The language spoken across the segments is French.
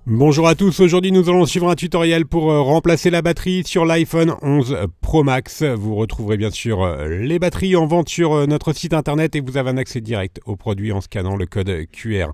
Bonjour à tous, aujourd'hui nous allons suivre un tutoriel pour remplacer la batterie sur l'iPhone 11 Pro Max. Vous retrouverez bien sûr les batteries en vente sur notre site internet et vous avez un accès direct au produit en scannant le code QR.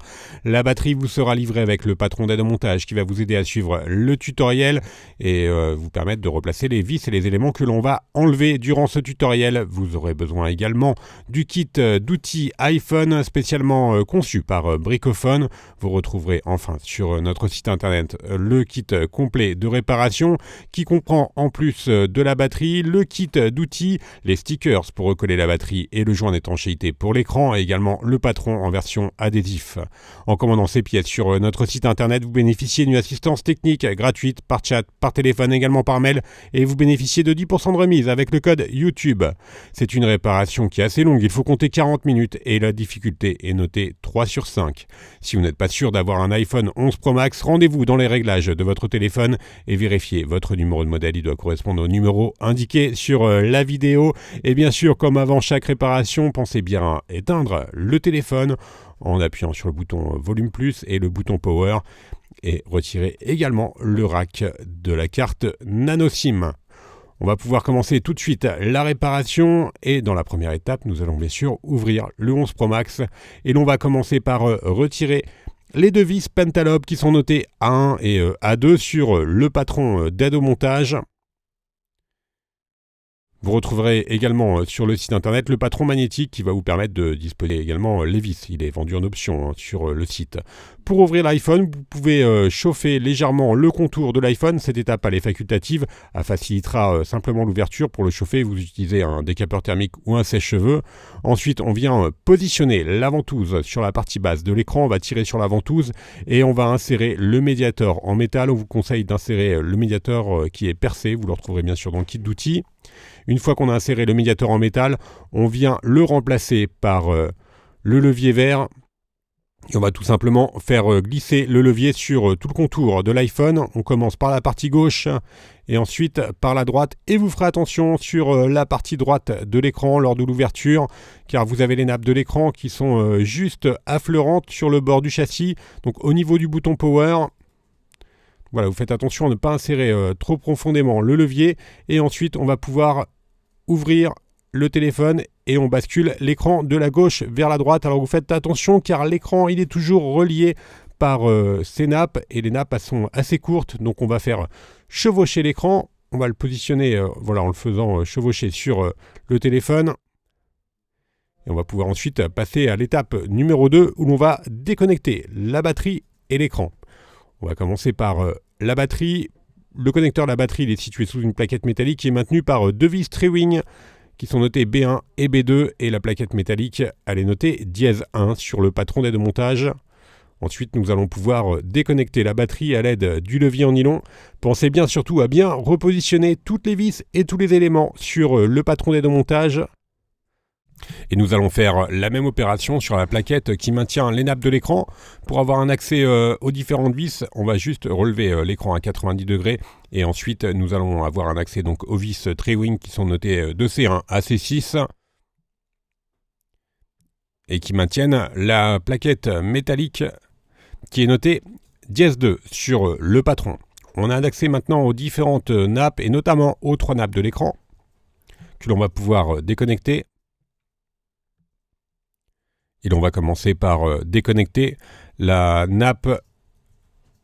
La batterie vous sera livrée avec le patron d'aide au montage qui va vous aider à suivre le tutoriel et vous permettre de replacer les vis et les éléments que l'on va enlever durant ce tutoriel. Vous aurez besoin également du kit d'outils iPhone spécialement conçu par Bricophone. Vous retrouverez enfin sur notre site internet le kit complet de réparation qui comprend en plus de la batterie, le kit d'outils, les stickers pour recoller la batterie et le joint d'étanchéité pour l'écran et également le patron en version adhésif. En commandant ces pièces sur notre site internet, vous bénéficiez d'une assistance technique gratuite par chat, par téléphone, également par mail et vous bénéficiez de 10% de remise avec le code YouTube. C'est une réparation qui est assez longue, il faut compter 40 minutes et la difficulté est notée 3 sur 5. Si vous n'êtes pas sûr d'avoir un iPhone 11 Pro Max, rendez-vous dans les réglages de votre téléphone et vérifiez votre numéro de modèle. Il doit correspondre au numéro indiqué sur la vidéo. Et bien sûr, comme avant chaque réparation, pensez bien à éteindre le téléphone en appuyant sur le bouton volume plus et le bouton power et retirez également le rack de la carte nano SIM. On va pouvoir commencer tout de suite la réparation et dans la première étape, nous allons bien sûr ouvrir le 11 Pro Max et l'on va commencer par retirer les deux vis Pentalobe qui sont notées A1 et A2 sur le patron d'aide au montage. Vous retrouverez également sur le site internet le patron magnétique qui va vous permettre de disposer également les vis. Il est vendu en option sur le site. Pour ouvrir l'iPhone, vous pouvez chauffer légèrement le contour de l'iPhone. Cette étape, elle est facultative. Elle facilitera simplement l'ouverture. Pour le chauffer, vous utilisez un décapeur thermique ou un sèche-cheveux. Ensuite, on vient positionner la ventouse sur la partie basse de l'écran. On va tirer sur la ventouse et on va insérer le médiateur en métal. On vous conseille d'insérer le médiateur qui est percé. Vous le retrouverez bien sûr dans le kit d'outils. Une fois qu'on a inséré le médiateur en métal, on vient le remplacer par le levier vert. Et on va tout simplement faire glisser le levier sur tout le contour de l'iPhone. On commence par la partie gauche et ensuite par la droite. Et vous ferez attention sur la partie droite de l'écran lors de l'ouverture, car vous avez les nappes de l'écran qui sont juste affleurantes sur le bord du châssis. Donc au niveau du bouton Power, voilà, vous faites attention à ne pas insérer trop profondément le levier. Et ensuite, on va pouvoir ouvrir le téléphone et on bascule l'écran de la gauche vers la droite. Alors vous faites attention car l'écran, il est toujours relié par ces nappes. Et les nappes, elles sont assez courtes. Donc on va faire chevaucher l'écran. On va le positionner voilà, en le faisant chevaucher sur le téléphone. Et on va pouvoir ensuite passer à l'étape numéro 2 où l'on va déconnecter la batterie et l'écran. On va commencer par la batterie. Le connecteur de la batterie il est situé sous une plaquette métallique qui est maintenue par deux vis Tri-Wing qui sont notées B1 et B2 et la plaquette métallique elle est notée dièse 1 sur le patron d'aide au montage. Ensuite nous allons pouvoir déconnecter la batterie à l'aide du levier en nylon. Pensez bien surtout à bien repositionner toutes les vis et tous les éléments sur le patron d'aide au montage. Et nous allons faire la même opération sur la plaquette qui maintient les nappes de l'écran. Pour avoir un accès aux différentes vis, on va juste relever l'écran à 90 degrés et ensuite nous allons avoir un accès donc aux vis Tri-Wing qui sont notées de C1 à C6 et qui maintiennent la plaquette métallique qui est notée dièse 2 sur le patron. On a un accès maintenant aux différentes nappes et notamment aux trois nappes de l'écran que l'on va pouvoir déconnecter. Et l'on va commencer par déconnecter la nappe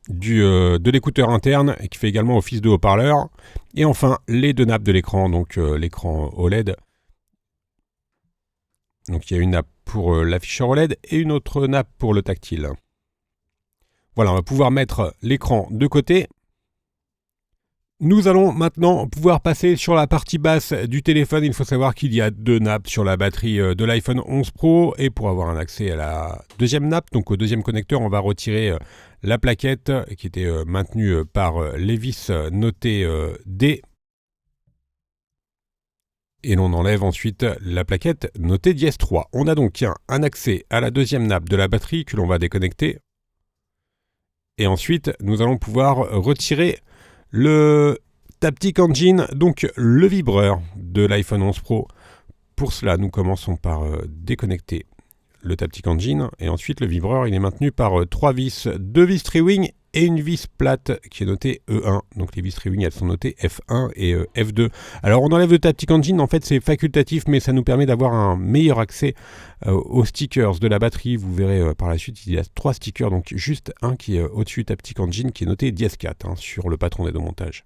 de l'écouteur interne qui fait également office de haut-parleur. Et enfin, les deux nappes de l'écran, donc l'écran OLED. Donc il y a une nappe pour l'afficheur OLED et une autre nappe pour le tactile. Voilà, on va pouvoir mettre l'écran de côté. Nous allons maintenant pouvoir passer sur la partie basse du téléphone. Il faut savoir qu'il y a deux nappes sur la batterie de l'iPhone 11 Pro. Et pour avoir un accès à la deuxième nappe, donc au deuxième connecteur, on va retirer la plaquette qui était maintenue par les vis notées D. Et l'on enlève ensuite la plaquette notée dièse 3. On a donc un accès à la deuxième nappe de la batterie que l'on va déconnecter. Et ensuite, nous allons pouvoir retirer le Taptic Engine, donc le vibreur de l'iPhone 11 Pro. Pour cela, nous commençons par déconnecter le Taptic Engine et ensuite le vibreur il est maintenu par trois vis, deux vis Tri-Wing et une vis plate qui est notée E1. Donc les vis Rewing, elles sont notées F1 et F2. Alors on enlève le Taptic Engine, en fait c'est facultatif, mais ça nous permet d'avoir un meilleur accès aux stickers de la batterie. Vous verrez par la suite, il y a 3 stickers, donc juste un qui est au-dessus Taptic Engine, qui est noté DS4 sur le patron d'aide au montage.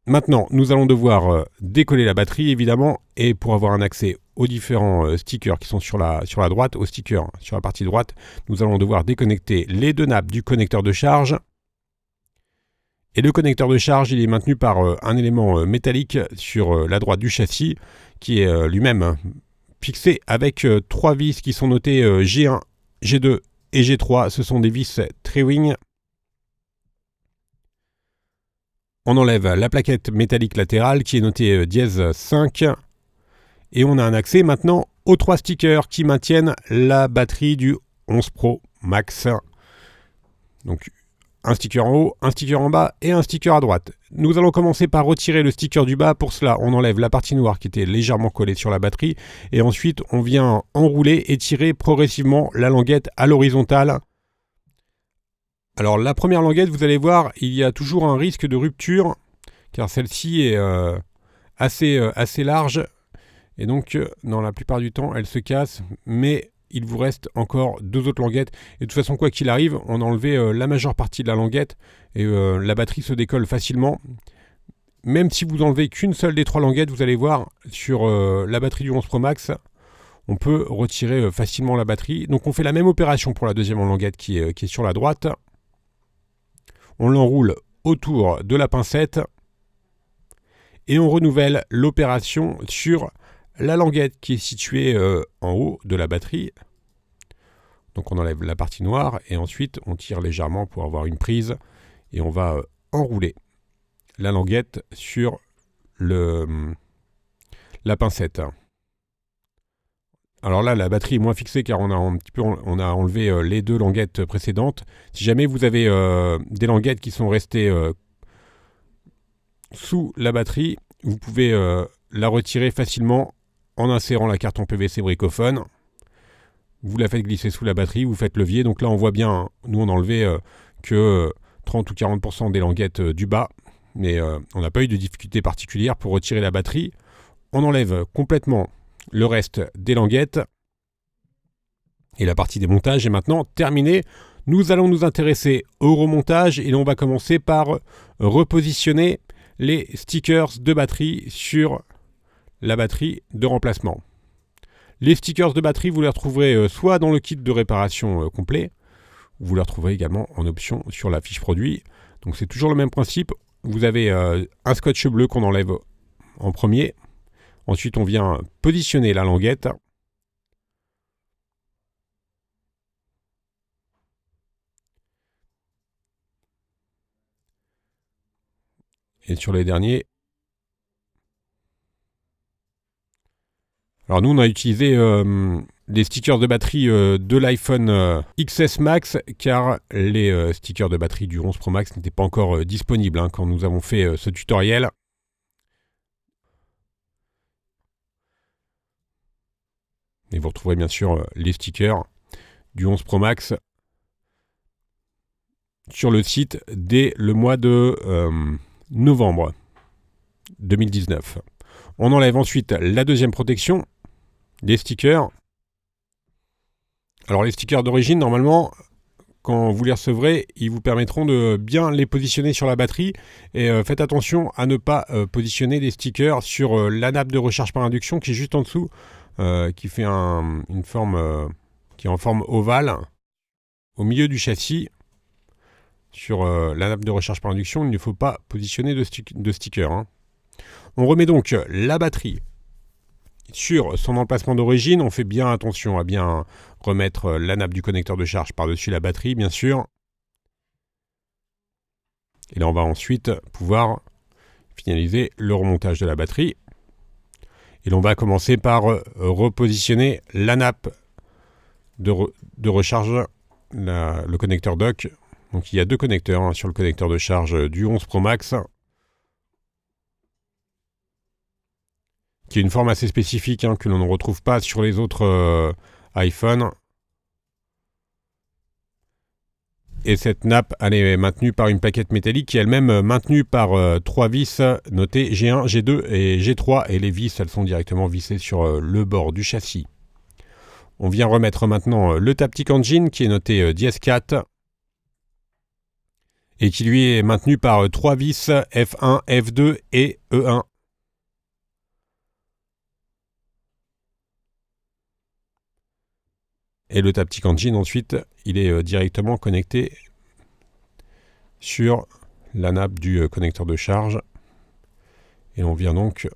Maintenant, nous allons devoir décoller la batterie, évidemment, et pour avoir un accès aux différents stickers qui sont sur la droite, aux stickers sur la partie droite, nous allons devoir déconnecter les 2 nappes du connecteur de charge. Et le connecteur de charge, il est maintenu par un élément métallique sur la droite du châssis, qui est lui-même fixé avec 3 vis qui sont notées G1, G2 et G3. Ce sont des vis Trewing. On enlève la plaquette métallique latérale qui est notée dièse 5 et on a un accès maintenant aux 3 stickers qui maintiennent la batterie du 11 Pro Max. Donc un sticker en haut, un sticker en bas et un sticker à droite. Nous allons commencer par retirer le sticker du bas. Pour cela, on enlève la partie noire qui était légèrement collée sur la batterie et ensuite on vient enrouler et tirer progressivement la languette à l'horizontale. Alors la première languette, vous allez voir, il y a toujours un risque de rupture, car celle-ci est assez large, et donc dans la plupart du temps, elle se casse, mais il vous reste encore 2 autres languettes, et de toute façon, quoi qu'il arrive, on a enlevé la majeure partie de la languette, et la batterie se décolle facilement. Même si vous enlevez qu'une seule des 3 languettes, vous allez voir, sur la batterie du 11 Pro Max, on peut retirer facilement la batterie. Donc on fait la même opération pour la deuxième languette qui est sur la droite. On l'enroule autour de la pincette et on renouvelle l'opération sur la languette qui est située en haut de la batterie. Donc on enlève la partie noire et ensuite on tire légèrement pour avoir une prise et on va enrouler la languette sur la pincette. Alors là, la batterie est moins fixée car on a enlevé les 2 languettes précédentes. Si jamais vous avez des languettes qui sont restées sous la batterie, vous pouvez la retirer facilement en insérant la carton PVC bricophone. Vous la faites glisser sous la batterie, vous faites levier. Donc là, on voit bien, nous on a enlevé que 30 ou 40% des languettes du bas, mais on n'a pas eu de difficulté particulière pour retirer la batterie. On enlève complètement le reste des languettes et la partie démontage est maintenant terminée. Nous allons nous intéresser au remontage et on va commencer par repositionner les stickers de batterie sur la batterie de remplacement. Les stickers de batterie, vous les retrouverez soit dans le kit de réparation complet, ou vous les retrouverez également en option sur la fiche produit. Donc c'est toujours le même principe. Vous avez un scotch bleu qu'on enlève en premier. Ensuite, on vient positionner la languette. Et sur les derniers... Alors nous, on a utilisé des stickers de batterie de l'iPhone XS Max, car les stickers de batterie du 11 Pro Max n'étaient pas encore disponibles quand nous avons fait ce tutoriel. Et vous retrouverez bien sûr les stickers du 11 Pro Max sur le site dès le mois de novembre 2019. On enlève ensuite la deuxième protection des stickers. Alors les stickers d'origine, normalement, quand vous les recevrez, ils vous permettront de bien les positionner sur la batterie. Et faites attention à ne pas positionner des stickers sur la nappe de recharge par induction qui est juste en dessous, qui fait une forme qui est en forme ovale au milieu du châssis. Sur la nappe de recharge par induction, il ne faut pas positionner de sticker. On remet donc la batterie sur son emplacement d'origine. On fait bien attention à bien remettre la nappe du connecteur de charge par-dessus la batterie, bien sûr. Et là, on va ensuite pouvoir finaliser le remontage de la batterie. Et l'on va commencer par repositionner la nappe de recharge, le connecteur dock. Donc il y a 2 connecteurs sur le connecteur de charge du 11 Pro Max, qui est une forme assez spécifique que l'on ne retrouve pas sur les autres iPhones. Et cette nappe, elle est maintenue par une plaquette métallique qui est elle-même maintenue par 3 vis notées G1, G2 et G3. Et les vis, elles sont directement vissées sur le bord du châssis. On vient remettre maintenant le Taptic Engine qui est noté dièse 4 et qui lui est maintenu par 3 vis F1, F2 et E1. Et le Taptic Engine, ensuite, il est directement connecté sur la nappe du connecteur de charge. Et on vient donc...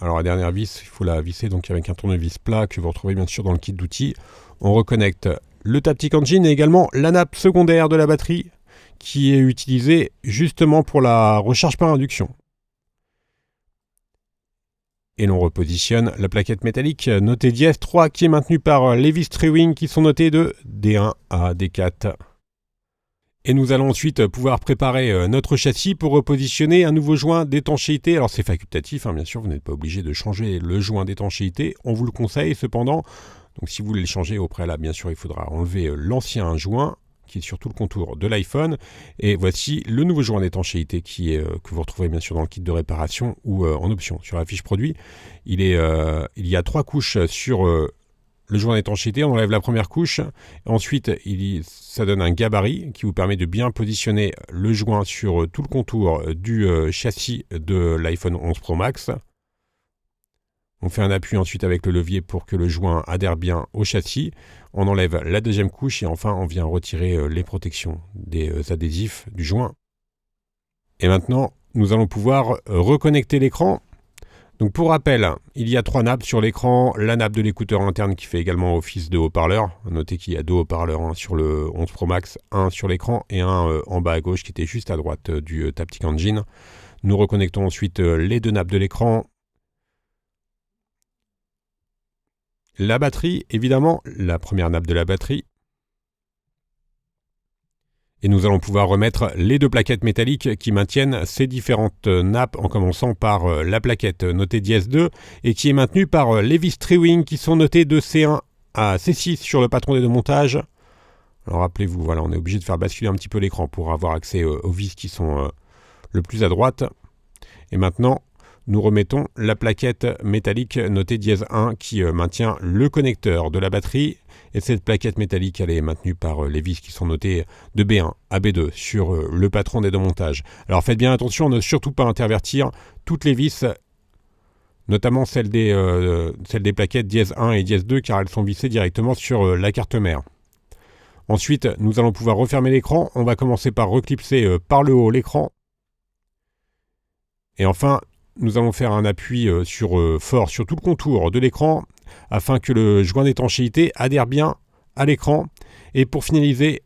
Alors la dernière vis, il faut la visser donc avec un tournevis plat que vous retrouvez bien sûr dans le kit d'outils. On reconnecte le Taptic Engine et également la nappe secondaire de la batterie qui est utilisée justement pour la recharge par induction. Et l'on repositionne la plaquette métallique notée dièse 3 qui est maintenue par les vis Triwing qui sont notées de D1 à D4. Et nous allons ensuite pouvoir préparer notre châssis pour repositionner un nouveau joint d'étanchéité. Alors c'est facultatif, bien sûr, vous n'êtes pas obligé de changer le joint d'étanchéité. On vous le conseille cependant. Donc si vous voulez le changer au préalable, bien sûr, il faudra enlever l'ancien joint qui est sur tout le contour de l'iPhone. Et voici le nouveau joint d'étanchéité que vous retrouverez bien sûr dans le kit de réparation ou en option sur la fiche produit. Il y a 3 couches sur le joint d'étanchéité. On enlève la première couche. Ensuite, ça donne un gabarit qui vous permet de bien positionner le joint sur tout le contour du châssis de l'iPhone 11 Pro Max. On fait un appui ensuite avec le levier pour que le joint adhère bien au châssis. On enlève la deuxième couche et enfin on vient retirer les protections des adhésifs du joint. Et maintenant, nous allons pouvoir reconnecter l'écran. Donc pour rappel, il y a 3 nappes sur l'écran. La nappe de l'écouteur interne qui fait également office de haut-parleur. Notez qu'il y a 2 haut-parleurs sur le 11 Pro Max, un sur l'écran et un en bas à gauche qui était juste à droite du Taptic Engine. Nous reconnectons ensuite les 2 nappes de l'écran. La batterie, évidemment, la première nappe de la batterie. Et nous allons pouvoir remettre les 2 plaquettes métalliques qui maintiennent ces différentes nappes, en commençant par la plaquette notée dièse 2 et qui est maintenue par les vis Triwing qui sont notées de C1 à C6 sur le patron des 2 montages. Alors rappelez-vous, voilà, on est obligé de faire basculer un petit peu l'écran pour avoir accès aux vis qui sont le plus à droite. Et maintenant, nous remettons la plaquette métallique notée dièse 1 qui maintient le connecteur de la batterie. Et cette plaquette métallique, elle est maintenue par les vis qui sont notées de B1 à B2 sur le patron des 2 montages. Alors faites bien attention à ne surtout pas intervertir toutes les vis, notamment celles des plaquettes dièse 1 et dièse 2 car elles sont vissées directement sur la carte mère. Ensuite, nous allons pouvoir refermer l'écran. On va commencer par reclipser par le haut l'écran. Et enfin, nous allons faire un appui fort sur tout le contour de l'écran afin que le joint d'étanchéité adhère bien à l'écran. Et pour finaliser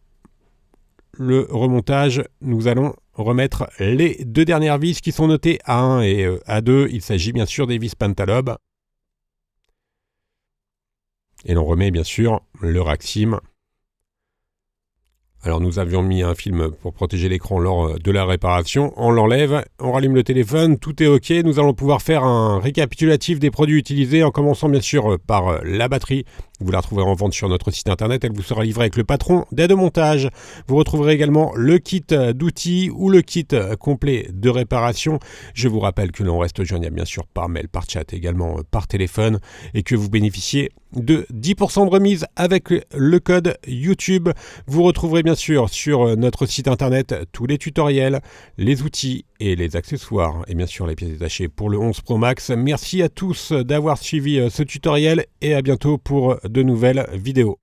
le remontage, nous allons remettre les 2 dernières vis qui sont notées A1 et A2. Il s'agit bien sûr des vis Pentalobe. Et l'on remet bien sûr le rack SIM. Alors nous avions mis un film pour protéger l'écran lors de la réparation. On l'enlève, on rallume le téléphone, tout est OK. Nous allons pouvoir faire un récapitulatif des produits utilisés en commençant bien sûr par la batterie. Vous la retrouverez en vente sur notre site internet. Elle vous sera livrée avec le patron d'aide au montage. Vous retrouverez également le kit d'outils ou le kit complet de réparation. Je vous rappelle que l'on reste joignable bien sûr par mail, par chat, également par téléphone et que vous bénéficiez de 10% de remise avec le code YouTube. Vous retrouverez bien sûr sur notre site internet tous les tutoriels, les outils et les accessoires et bien sûr les pièces détachées pour le 11 Pro Max. Merci à tous d'avoir suivi ce tutoriel et à bientôt pour de nouvelles vidéos.